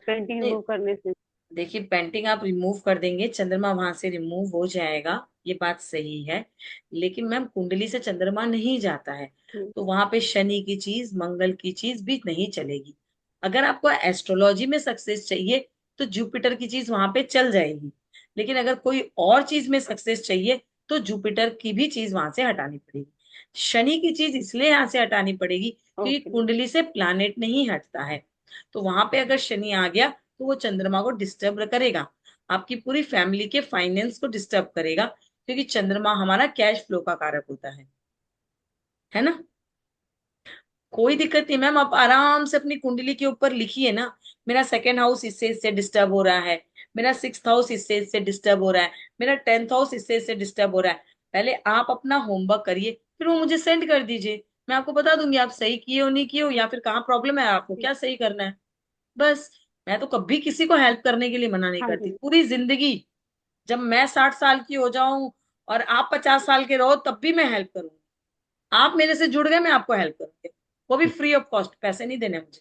Speaker 2: पेंटिंग
Speaker 1: नहीं,
Speaker 2: रिमूव करने से?
Speaker 1: देखिए पेंटिंग आप रिमूव कर देंगे, चंद्रमा वहां से रिमूव हो जाएगा, ये बात सही है। लेकिन मैम कुंडली से चंद्रमा नहीं जाता है,
Speaker 2: हम्म।
Speaker 1: तो वहां पे शनि की चीज, मंगल की चीज भी नहीं चलेगी। अगर आपको एस्ट्रोलॉजी में सक्सेस चाहिए तो जुपिटर की चीज वहां पे चल जाएगी। लेकिन अगर कोई और चीज में सक्सेस चाहिए तो जुपिटर की भी चीज वहां से हटानी पड़ेगी। शनि की चीज इसलिए यहाँ से हटानी पड़ेगी क्योंकि
Speaker 2: ओके मैम।
Speaker 1: कुंडली से प्लानेट नहीं हटता है। तो वहां पे अगर शनि आ गया तो वो चंद्रमा को डिस्टर्ब करेगा, आपकी पूरी फैमिली के फाइनेंस को डिस्टर्ब करेगा, क्योंकि चंद्रमा हमारा कैश फ्लो का कारक होता है ना? कोई दिक्कत नहीं मैम, आप आराम से अपनी कुंडली के ऊपर लिखिए ना, मेरा सेकेंड हाउस इससे इससे डिस्टर्ब हो रहा है, मेरा सिक्स्थ हाउस इससे इससे डिस्टर्ब हो रहा है, मेरा 10th हाउस इससे इससे डिस्टर्ब हो रहा है। पहले आप अपना होमवर्क करिए, फिर वो मुझे सेंड कर दीजिए, मैं आपको बता दूंगी आप सही किए हो नहीं किए हो, या फिर कहाँ प्रॉब्लम है, आपको क्या सही करना है। बस। मैं तो कभी किसी को हेल्प करने के लिए मना नहीं
Speaker 2: हाँ
Speaker 1: करती
Speaker 2: जी।
Speaker 1: पूरी जिंदगी। जब मैं 60 साल की हो जाऊं और आप 50 साल के रहो, तब भी मैं हेल्प करूंगी। आप मेरे से जुड़ गए, मैं आपको हेल्प करूंगी, वो भी फ्री ऑफ कॉस्ट, पैसे नहीं देने मुझे।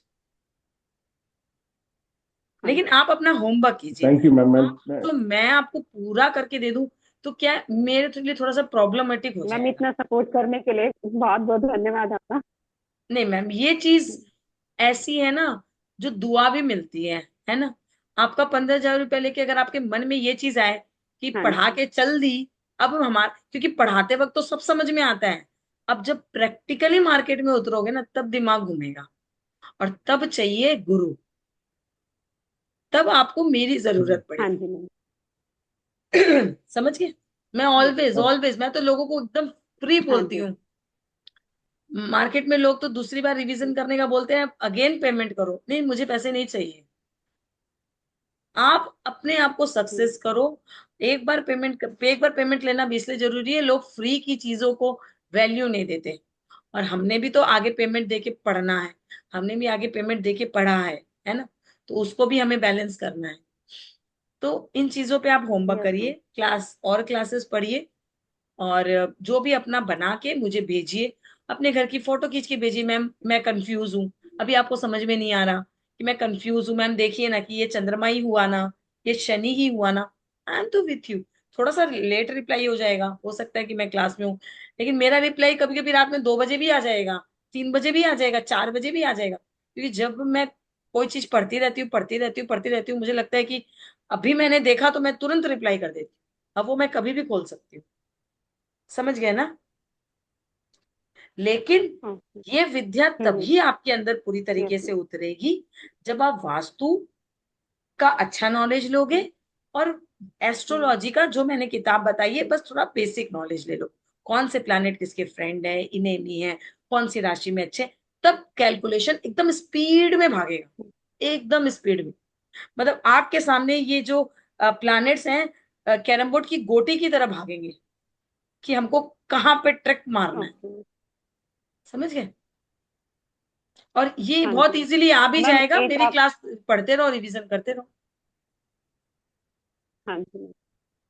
Speaker 2: हाँ
Speaker 1: लेकिन
Speaker 2: जी।
Speaker 1: आप अपना होमवर्क कीजिए।
Speaker 3: Thank you ma'am.
Speaker 1: आप तो मैं आपको पूरा करके दे दूं तो क्या मेरे लिए थोड़ा सा प्रॉब्लमेटिक हो
Speaker 2: मैम
Speaker 1: जाएगा।
Speaker 2: इतना सपोर्ट करने के लिए बहुत बहुत धन्यवाद आपका।
Speaker 1: नहीं मैम, ये चीज ऐसी है ना, जो दुआ भी मिलती है ना? आपका 15,000 रुपया लेके अगर आपके मन में ये चीज आए कि
Speaker 2: हाँ
Speaker 1: पढ़ा
Speaker 2: जी।
Speaker 1: के चल दी, अब हमारे, क्योंकि पढ़ाते वक्त तो सब समझ में आता है, अब जब प्रैक्टिकली मार्केट में उतरोगे ना, तब दिमाग घूमेगा, और तब चाहिए गुरु, तब आपको मेरी जरूरत
Speaker 2: हाँ
Speaker 1: पड़ेगी।
Speaker 2: जी मैम।
Speaker 1: समझ गए? मैं ऑलवेज
Speaker 3: अब
Speaker 1: ऑलवेज, मैं तो लोगों को एकदम फ्री
Speaker 2: हाँ
Speaker 1: बोलती
Speaker 2: जी।
Speaker 1: हूँ। मार्केट में लोग तो दूसरी बार रिवीजन करने का बोलते हैं, अगेन पेमेंट करो, नहीं मुझे पैसे नहीं चाहिए। आप अपने आप को सक्सेस करो। एक बार पेमेंट लेना भी इसलिए जरूरी है, लोग फ्री की चीजों को वैल्यू नहीं देते। और हमने भी तो आगे पेमेंट देके पढ़ना है, हमने भी आगे पेमेंट देके पढ़ा है ना? तो उसको भी हमें बैलेंस करना है। तो इन चीजों पे आप होमवर्क
Speaker 2: यस
Speaker 1: करिए,
Speaker 2: मैम।
Speaker 1: क्लास और क्लासेस पढ़िए, और जो भी अपना बना के मुझे भेजिए। अपने घर की फोटो खींच के भेजिए, मैम मैं कंफ्यूज हूँ, अभी आपको समझ में नहीं आ रहा कि मैं कंफ्यूज हूँ, मैम देखिए ना कि ये चंद्रमा ही हुआ ना, ये शनि ही हुआ ना। आई एम तो विथ यू। थोड़ा सा लेट रिप्लाई हो जाएगा, हो सकता है कि मैं क्लास में हूँ, लेकिन मेरा रिप्लाई कभी कभी रात में 2 बजे भी आ जाएगा, 3 बजे भी आ जाएगा, 4 बजे भी आ जाएगा, क्योंकि जब मैं कोई चीज पढ़ती रहती हूँ, पढ़ती रहती हूँ, पढ़ती रहती हूँ, मुझे लगता है कि अभी मैंने देखा तो मैं तुरंत रिप्लाई कर देती हूँ। अब वो मैं कभी भी खोल सकती हूँ। समझ गए ना? लेकिन
Speaker 2: ओके।
Speaker 1: ये विद्या
Speaker 2: हम्म।
Speaker 1: तभी आपके अंदर पूरी
Speaker 2: यस
Speaker 1: तरीके से
Speaker 2: मैम।
Speaker 1: उतरेगी जब आप वास्तु का अच्छा नॉलेज लोगे, और
Speaker 2: हम्म।
Speaker 1: एस्ट्रोलॉजी का जो मैंने किताब बताई है, बस थोड़ा बेसिक नॉलेज ले लो, कौन से प्लैनेट किसके फ्रेंड है, इन्हें नहीं है, कौन सी राशि में अच्छे, तब कैलकुलेशन एकदम स्पीड में भागेगा, एकदम स्पीड में। मतलब आपके सामने ये जो प्लैनेट्स हैं, कैरम बोर्ड की गोटी की तरह भागेंगे कि हमको कहाँ पे ट्रक मारना है।
Speaker 2: ओके।
Speaker 1: समझ गए? और ये
Speaker 2: हाँ
Speaker 1: बहुत
Speaker 2: जी
Speaker 1: इजीली आ भी
Speaker 2: मैम।
Speaker 1: जाएगा,
Speaker 2: एक
Speaker 1: मेरी
Speaker 2: आप,
Speaker 1: क्लास पढ़ते रहो, रिवीजन करते रहो।
Speaker 2: हाँ जी मैम।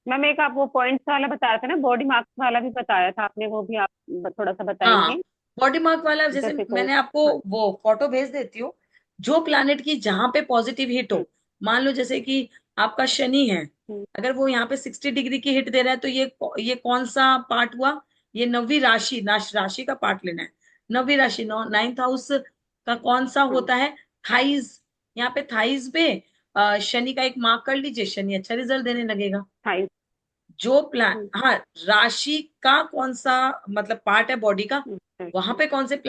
Speaker 2: मैम एक आप वो पॉइंट्स वाला बताया था ना, बॉडी मार्क्स वाला भी बताया था आपने, वो भी आप थोड़ा सा
Speaker 1: हाँ,
Speaker 2: बताएंगे?
Speaker 1: बॉडी मार्क वाला जैसे
Speaker 2: जैसे कोई।
Speaker 1: मैंने आपको
Speaker 2: हाँ।
Speaker 1: वो फोटो भेज देती हूँ, जो प्लैनेट की जहां पे पॉजिटिव हिट
Speaker 2: हम्म।
Speaker 1: हो, मान लो जैसे कि आपका शनि है,
Speaker 2: हम्म।
Speaker 1: अगर वो यहाँ पे 60 डिग्री की हिट दे रहा है, तो ये कौन सा पार्ट हुआ? ये नवी राशि, राशि का पार्ट लेना है। नवी राशि, 9th हाउस का कौन सा
Speaker 2: हाँ।
Speaker 1: होता है? थाइज। यहाँ पे थाइज पे शनि का एक मार्क कर लीजिए, शनि अच्छा रिजल्ट देने लगेगा।
Speaker 2: थाई।
Speaker 1: जो प्लान, हाँ, राशि का कौन सा मतलब पार्ट है बॉडी का, वहां
Speaker 2: अच्छा।
Speaker 1: पे कौन से